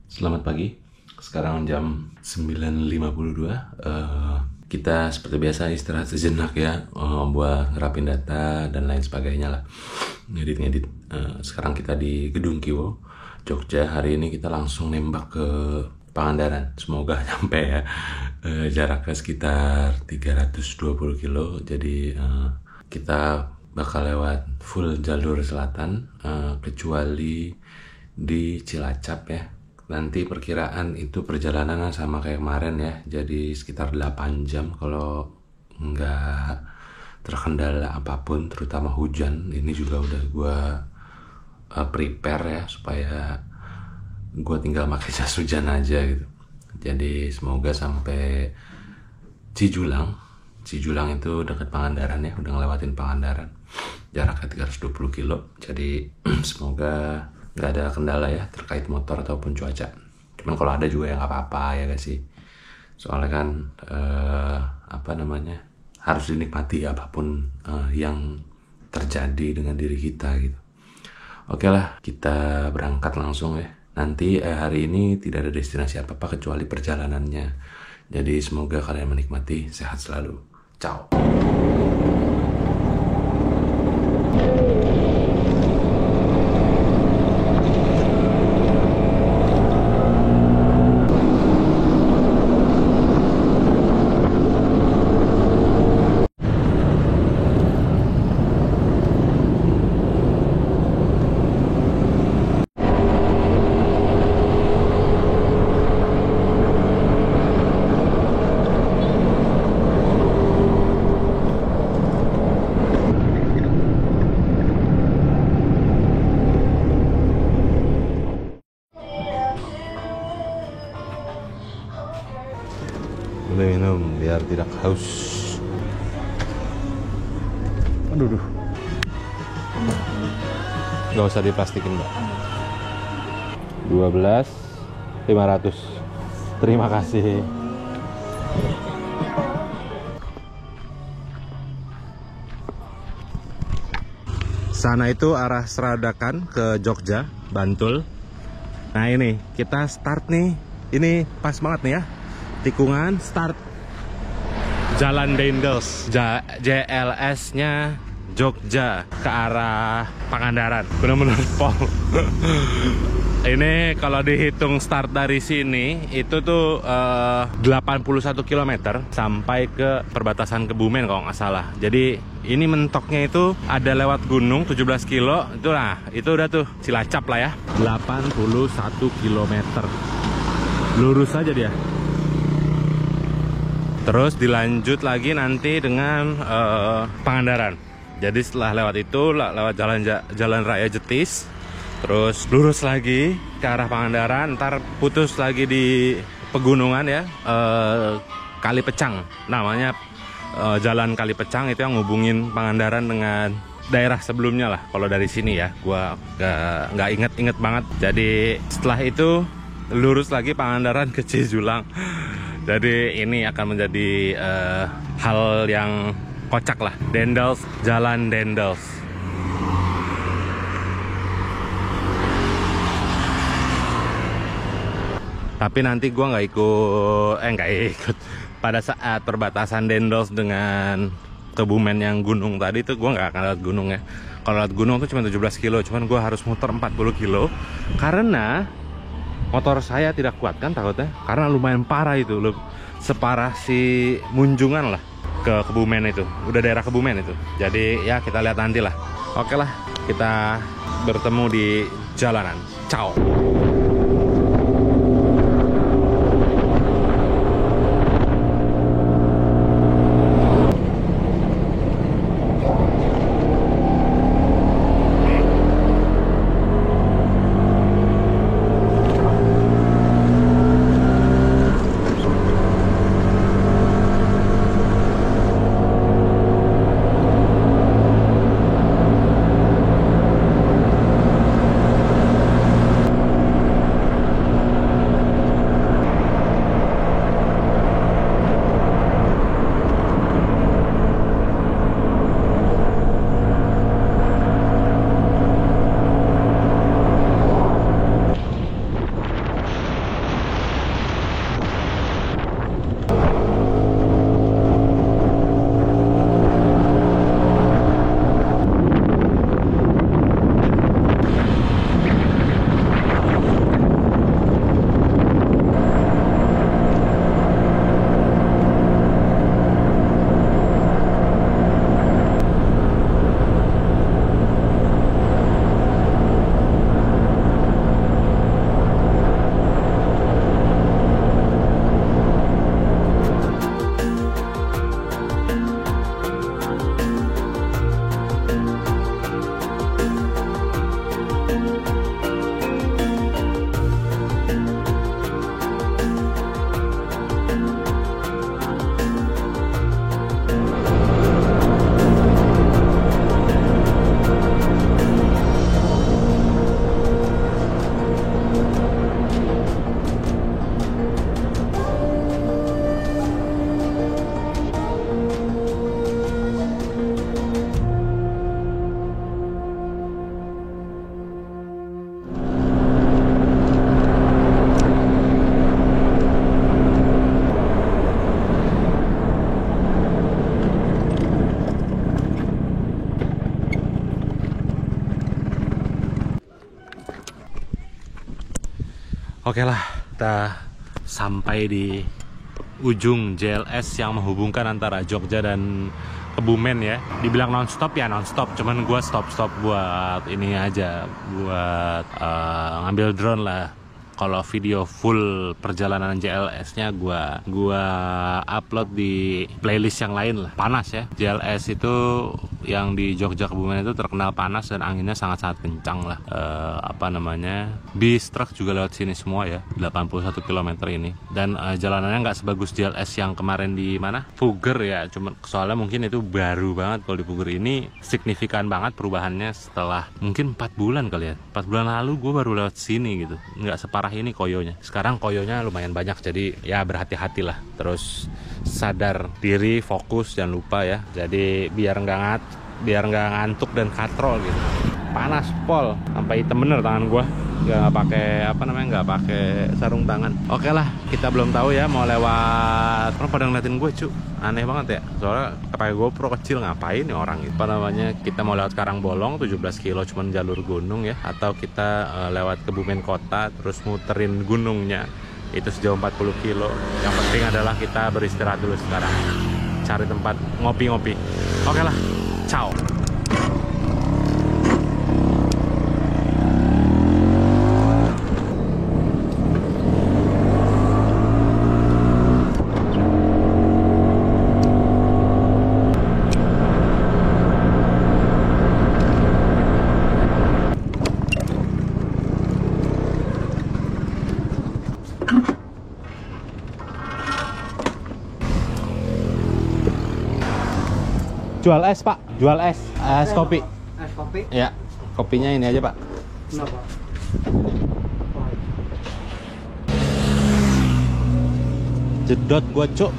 Selamat pagi. Sekarang jam 9.52. Kita seperti biasa istirahat sejenak ya, buat ngerapin data dan lain sebagainya lah. Ngedit. Sekarang kita di Gedung Kiwo, Jogja. Hari ini kita langsung nembak ke Pangandaran. Semoga nyampe ya. Jaraknya sekitar 320 kilo. Jadi kita bakal lewat full jalur selatan, kecuali di Cilacap ya. Nanti perkiraan itu perjalanan sama kayak kemarin ya, jadi sekitar 8 jam kalau nggak terkendala apapun, terutama hujan. Ini juga udah gue prepare ya, supaya gue tinggal pakai jas hujan aja gitu. Jadi semoga sampai Cijulang itu dekat Pangandaran ya, udah ngelewatin Pangandaran, jaraknya 320 kilo. Jadi semoga nggak ada kendala ya terkait motor ataupun cuaca. Cuman kalau ada juga ya nggak apa-apa ya guys sih. Soalnya kan harus dinikmati apapun yang terjadi dengan diri kita gitu. Oke lah, kita berangkat langsung ya. Nanti hari ini tidak ada destinasi apa-apa kecuali perjalanannya. Jadi semoga kalian menikmati, sehat selalu. Ciao. Minum biar tidak haus. Aduh. Gak usah diplastikin, Mbak. 12.500. Terima kasih. Sana itu arah Seradakan ke Jogja, Bantul. Nah ini kita start nih. Ini pas banget nih ya. Tikungan start Jalan Dendels, JLS-nya Jogja ke arah Pangandaran. Bener-bener pol. Ini kalau dihitung start dari sini itu tuh 81 km sampai ke perbatasan Kebumen kalau nggak salah. Jadi ini mentoknya itu ada lewat gunung 17 kilo. Itu udah tuh Cilacap lah ya. 81 km. Lurus aja dia. Terus dilanjut lagi nanti dengan Pangandaran. Jadi setelah lewat itu, lewat jalan raya Jetis, terus lurus lagi ke arah Pangandaran, ntar putus lagi di pegunungan ya, Kali Pecang. Namanya Jalan Kali Pecang, itu yang ngubungin Pangandaran dengan daerah sebelumnya lah. Kalau dari sini ya, gua nggak inget banget. Jadi setelah itu lurus lagi Pangandaran ke Cijulang. Jadi ini akan menjadi hal yang kocak lah. Dendels, Jalan Dendels. Tapi nanti gua nggak ikut. Pada saat perbatasan Dendels dengan Kebumen yang gunung tadi itu gua nggak akan lewat gunung ya. Kalau lewat gunung tuh cuma 17 kilo, cuman gua harus muter 40 kilo karena motor saya tidak kuat kan takutnya, karena lumayan parah itu, separah si Munjungan lah ke Kebumen itu, udah daerah Kebumen itu. Jadi ya kita lihat nanti lah. Oke lah, kita bertemu di jalanan. Ciao. Oke lah, kita sampai di ujung JLS yang menghubungkan antara Jogja dan Kebumen ya. Dibilang nonstop ya nonstop, cuman gue stop buat ini aja, buat ngambil drone lah. Kalau video full perjalanan JLS-nya gua upload di playlist yang lain lah. Panas ya. JLS itu yang di Jogja Kebumen itu terkenal panas dan anginnya sangat-sangat kencang lah. Bis truk juga lewat sini semua ya. 81 km ini. Dan jalanannya nggak sebagus JLS yang kemarin di mana? Puger ya. Cuma soalnya mungkin itu baru banget. Kalau di Puger ini signifikan banget perubahannya setelah mungkin 4 bulan kali ya. 4 bulan lalu gue baru lewat sini gitu. Nggak separah ini koyonya. Sekarang koyonya lumayan banyak, jadi ya berhati-hatilah. Terus sadar diri, fokus, jangan lupa ya. Jadi biar nggak ngantuk dan katrol gitu. Panas pol, sampai hitam bener tangan gua. Nggak pakai sarung tangan. Oke lah, kita belum tahu ya mau lewat. Orang pada ngeliatin gue cu, aneh banget ya. Soalnya pakai GoPro kecil, ngapain nih orang gitu. Kita mau lewat Karangbolong 17 kilo cuman jalur gunung ya, atau kita lewat Kebumen kota terus muterin gunungnya itu sejauh 40 kilo. Yang penting adalah kita beristirahat dulu sekarang, cari tempat ngopi-ngopi. Oke lah, ciao. Jual es pak, jual es kopi. Es kopi? Ya, kopinya ini aja pak. Kenapa? Jedot gua cuk.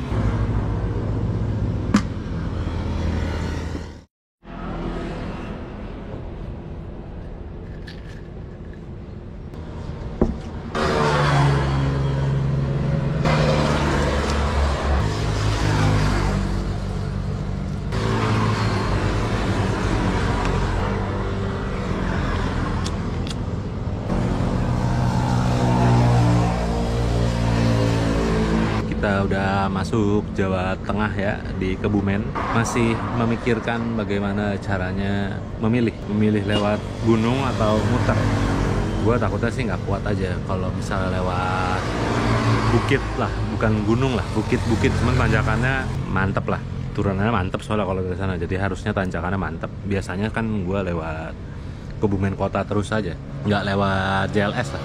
Kita udah masuk Jawa Tengah ya, di Kebumen. Masih memikirkan bagaimana caranya memilih lewat gunung atau muter. Gue takutnya sih nggak kuat aja kalau misalnya lewat bukit lah, bukan gunung lah, bukit-bukit. Cuman tanjakannya mantep lah, turunannya mantep soalnya kalau dari sana. Jadi harusnya tanjakannya mantep. Biasanya kan gue lewat Kebumen kota terus aja, nggak lewat JLS lah.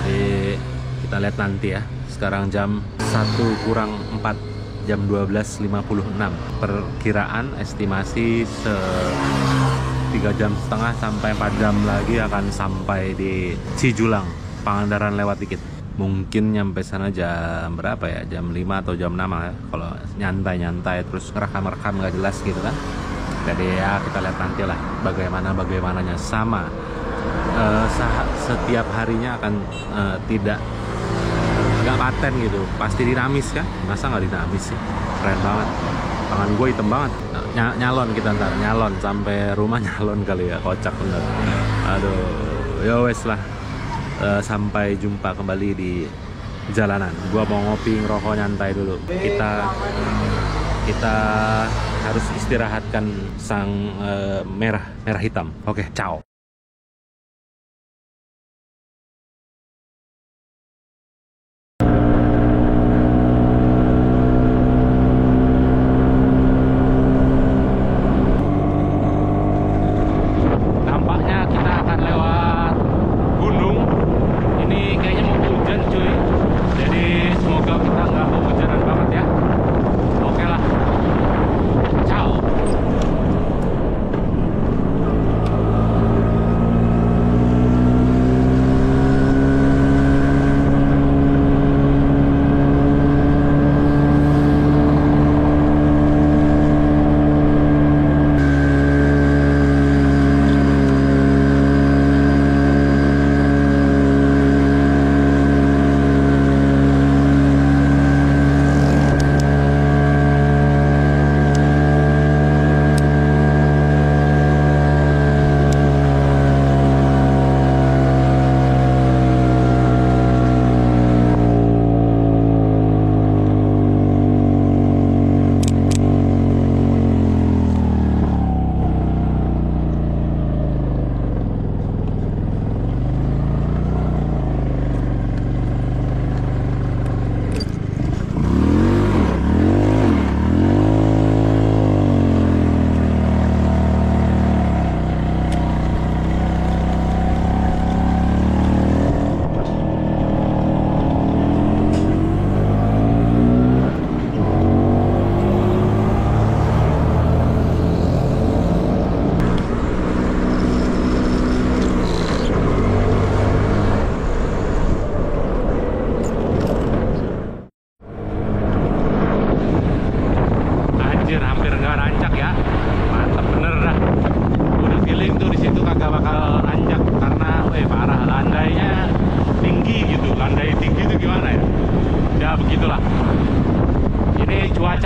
Jadi kita lihat nanti ya. Sekarang jam 1:04, jam 12.56. Perkiraan estimasi 3 jam setengah sampai 4 jam lagi akan sampai di Cijulang. Pangandaran lewat dikit. Mungkin nyampe sana jam berapa ya? Jam 5 atau jam 6 ya. Kalau nyantai-nyantai terus ngerekam nggak jelas gitu kan. Jadi ya kita lihat nanti lah bagaimananya sama. Setiap harinya akan tidak paten gitu, pasti dinamis kan? Masa nggak dinamis sih? Keren banget. Tangan gue hitam banget. Nyalon kita ntar, nyalon sampai rumah nyalon kali ya, kocak bener. Aduh, ya wes lah. Sampai jumpa kembali di jalanan. Gua mau ngopi, ngerokok, nyantai dulu. Kita harus istirahatkan sang merah hitam. Oke, ciao.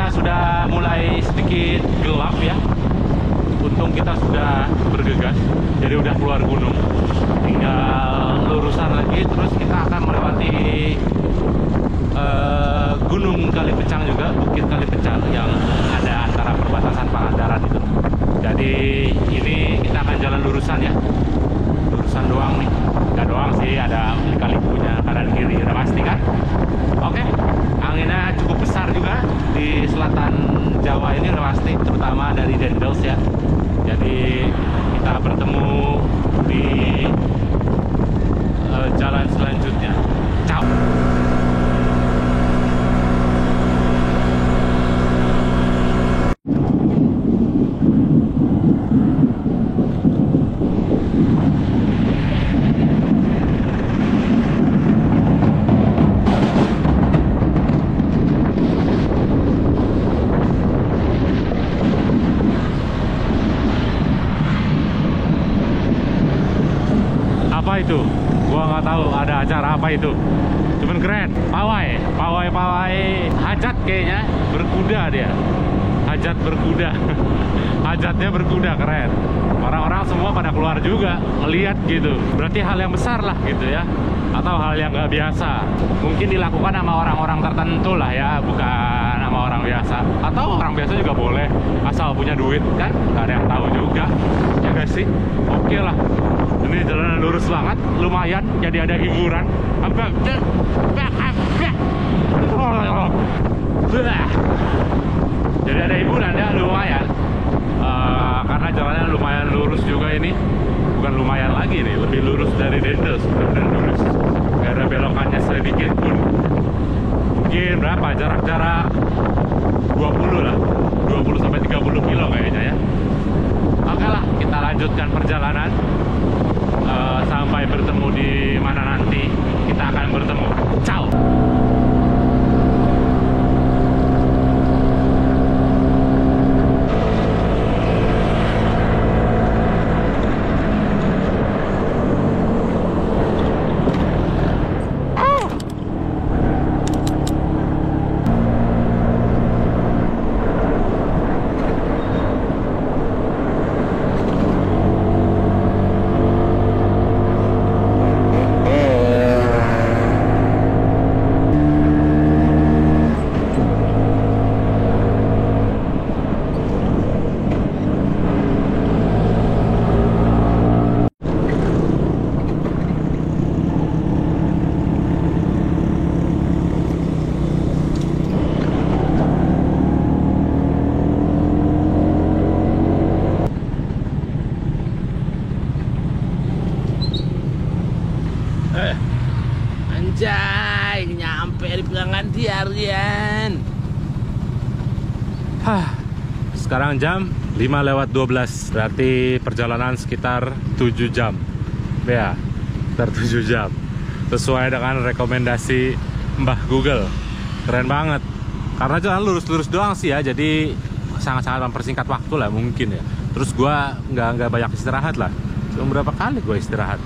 cuaca sudah mulai sedikit gelap ya. Untung kita sudah bergegas, jadi udah keluar gunung. Tinggal lurusan lagi, terus kita akan melewati Gunung Kalipecang juga, Bukit Kalipecang yang ada antara perbatasan Pangandaran itu. Jadi ini kita akan jalan lurusan ya, lurusan doang nih. Nggak doang sih, ada lika-likunya kanan kiri, udah pasti kan. Oke, anginnya cukup besar juga di selatan Jawa ini, udah pasti, terutama dari Dendels ya. Jadi kita bertemu di jalan selanjutnya. Ciao. Apa itu? Gua nggak tahu ada acara apa itu. Cuman keren. Pawai hajat kayaknya, berkuda dia. Hajat berkuda. Hajatnya berkuda, keren. Orang-orang semua pada keluar juga ngelihat gitu. Berarti hal yang besar lah gitu ya. Atau hal yang nggak biasa. Mungkin dilakukan sama orang-orang tertentu lah ya, bukan sama orang biasa. Atau orang biasa juga boleh, asal punya duit kan. Nggak ada yang tahu juga. Ya guys sih. Oke lah. Ini jalanan lurus banget, lumayan, jadi ada hiburan. Jadi ada hiburan ya, lumayan. Karena jalannya lumayan lurus juga ini. Bukan lumayan lagi nih, lebih lurus dari Dendels, benar-benar lurus. Gak ada belokannya sedikit pun. Mungkin berapa? Jarak-jarak 20 lah, 20-30 kilo kayaknya ya. Oke lah, kita lanjutkan perjalanan. Sampai bertemu di mana nanti kita akan bertemu. Ciao. Anjay, nyampe di Pangandaran. Sekarang jam 5:12, berarti perjalanan sekitar 7 jam. Ya, sekitar 7 jam. Sesuai dengan rekomendasi Mbah Google. Keren banget. Karena jalan lurus-lurus doang sih ya, jadi sangat-sangat mempersingkat waktu lah mungkin ya. Terus gua nggak banyak istirahat lah. Cuma berapa kali gua istirahat?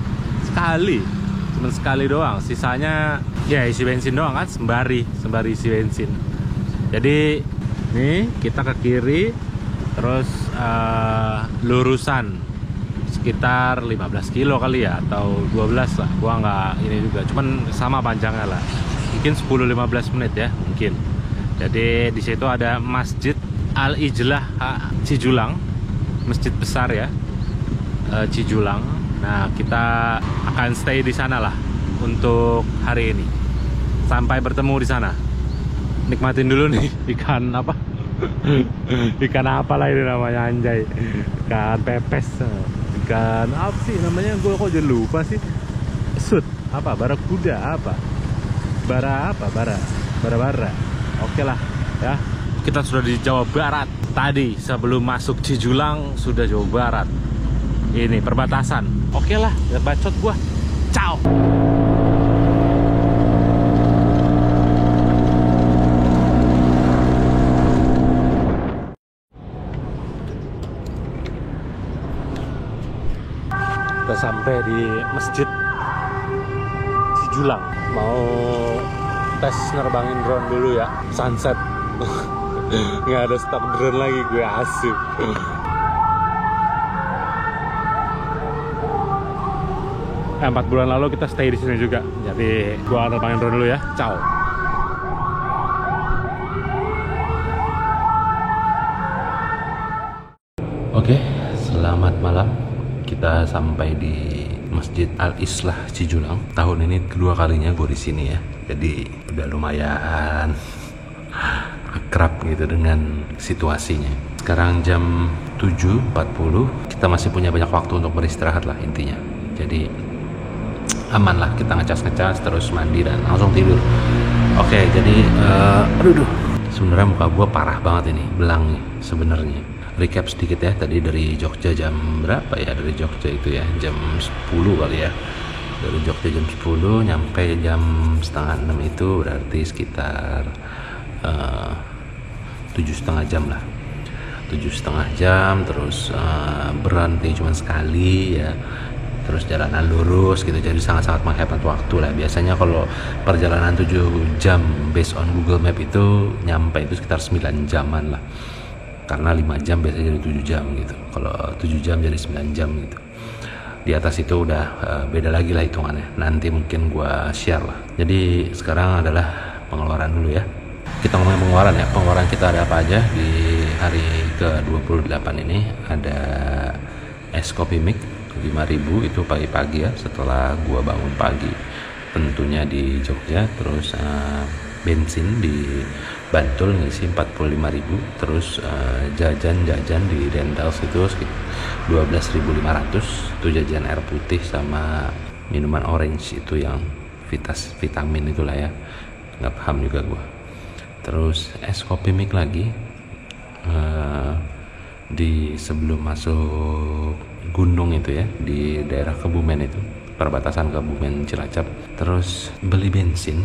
Cuman sekali doang, sisanya ya isi bensin doang kan, sembari isi bensin. Jadi nih kita ke kiri, terus lurusan sekitar 15 kilo kali ya, atau 12 lah, gua nggak ini juga, cuman sama panjangnya lah, mungkin 10-15 menit ya mungkin. Jadi di situ ada Masjid Al-Ijlah Cijulang, masjid besar ya, Cijulang. Nah, kita akan stay di sana lah untuk hari ini. Sampai bertemu di sana. Nikmatin dulu nih ikan apa? Ikan apa lah ini namanya, anjay. Ikan pepes. Ikan apa sih namanya? Gue kok jadi lupa sih. Sud, apa? Barakuda apa? Bara. Oke lah ya. Kita sudah di Jawa Barat. Tadi sebelum masuk Cijulang sudah Jawa Barat. Ini perbatasan. Oke lah, biar bacot gua. Ciao. Kita sampai di Masjid Cijulang. Mau tes nerbangin drone dulu ya, sunset. Nggak ada stok drone lagi, gue asyik. 4 bulan lalu kita stay di sini juga. Jadi gua terbangin drone dulu ya. Ciao. Oke, selamat malam. Kita sampai di Masjid Al-Islah Cijulang. Tahun ini kedua kalinya gue di sini ya. Jadi udah lumayan akrab gitu dengan situasinya. Sekarang jam 7.40. Kita masih punya banyak waktu untuk beristirahat lah intinya. Jadi aman lah, kita ngecas terus mandi dan langsung tidur. Oke, jadi sebenarnya muka gue parah banget ini, belang nih sebenarnya. Recap sedikit ya, tadi dari Jogja jam berapa ya? Dari Jogja itu ya jam 10 kali ya. Dari Jogja jam 10 nyampe jam setengah 6 itu berarti sekitar 7,5 jam lah. 7,5 jam terus berhenti cuma sekali ya. Terus jalanan lurus gitu, jadi sangat-sangat menghemat waktu lah. Biasanya kalau perjalanan 7 jam based on Google Map itu nyampe itu sekitar 9 jaman lah, karena 5 jam biasanya jadi 7 jam gitu. Kalau 7 jam jadi 9 jam gitu. Di atas itu udah beda lagi lah hitungannya, nanti mungkin gua share lah. Jadi sekarang adalah pengeluaran dulu ya. Kita ngomongin pengeluaran ya. Pengeluaran kita ada apa aja di hari ke-28 ini. Ada es kopi mix 5.000 itu pagi-pagi ya, setelah gua bangun pagi tentunya di Jogja. Terus bensin di Bantul ngisi 45.000. Terus jajan di Dentals itu sekitar 12.500. Itu jajan air putih sama minuman orange itu yang vitamin itulah ya, nggak paham juga gua. Terus es kopi mix lagi di sebelum masuk gunung itu ya, di daerah Kebumen itu, perbatasan Kebumen Cilacap. Terus beli bensin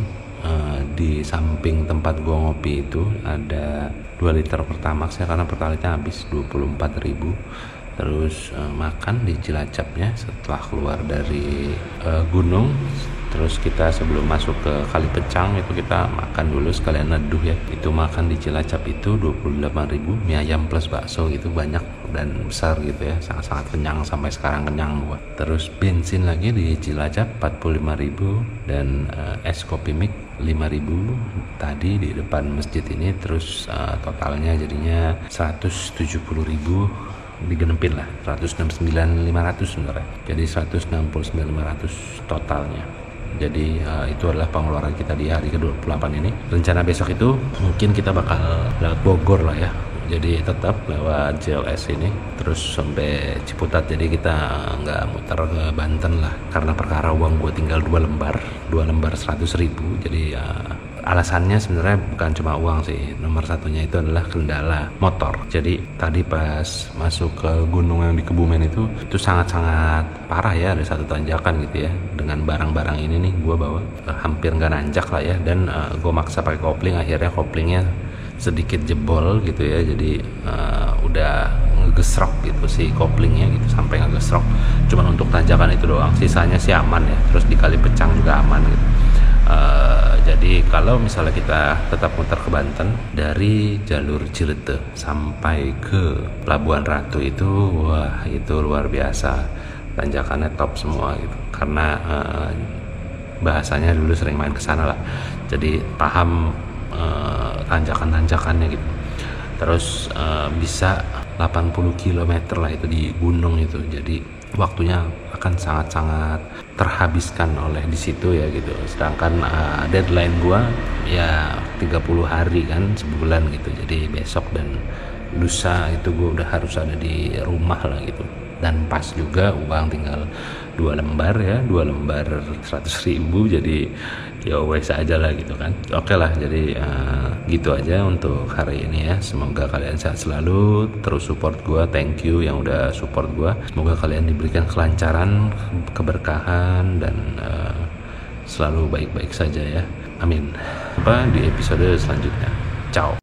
di samping tempat gua ngopi itu ada 2 liter Pertamax ya, karena Pertalitnya habis 24.000. Terus makan di Cilacapnya setelah keluar dari gunung. Terus kita sebelum masuk ke Kali Pecang itu kita makan dulu sekalian neduh ya. Itu makan di Cilacap itu 28.000, mie ayam plus bakso gitu, banyak dan besar gitu ya, sangat-sangat kenyang, sampai sekarang kenyang gua. Terus bensin lagi di Cilacap 45.000 dan es kopi mix 5.000 tadi di depan masjid ini. Terus totalnya jadinya 170.000 digenepin lah, 169.500 sebenarnya. Jadi 169.500 totalnya. Jadi itu adalah pengeluaran kita di hari ke-28 ini. Rencana besok itu mungkin kita bakal lewat Bogor lah ya. Jadi tetap lewat JLS ini terus sampai Ciputat. Jadi kita nggak muter ke Banten lah, karena perkara uang gue tinggal 2 lembar 100.000. Jadi alasannya sebenarnya bukan cuma uang sih, nomor satunya itu adalah kendala motor. Jadi tadi pas masuk ke gunung yang di Kebumen itu sangat-sangat parah ya, ada satu tanjakan gitu ya. Dengan barang-barang ini nih gue bawa hampir nggak nanjak lah ya, dan gue maksa pakai kopling. Akhirnya koplingnya sedikit jebol gitu ya, jadi udah ngegesrok gitu si koplingnya gitu, sampai ngegesrok. Cuman untuk tanjakan itu doang, sisanya sih aman ya. Terus di Kali Pecang juga aman gitu. Jadi kalau misalnya kita tetap muter ke Banten dari jalur Cilete sampai ke Pelabuhan Ratu itu, wah itu luar biasa, tanjakannya top semua gitu. Karena bahasanya dulu sering main ke sana lah, jadi paham tanjakan-tanjakannya gitu. Terus bisa 80 km lah itu di gunung itu, jadi waktunya akan sangat-sangat terhabiskan oleh di situ ya gitu. Sedangkan deadline gua ya 30 hari kan, sebulan gitu. Jadi besok dan lusa itu gua udah harus ada di rumah lah gitu. Dan pas juga uang tinggal 2 lembar ya, 2 lembar 100.000, jadi ya wes aja lah gitu kan. Oke lah, jadi gitu aja untuk hari ini ya. Semoga kalian sehat selalu, terus support gua. Thank you yang udah support gua. Semoga kalian diberikan kelancaran, keberkahan, dan selalu baik-baik saja ya, amin. Sampai di episode selanjutnya. Ciao.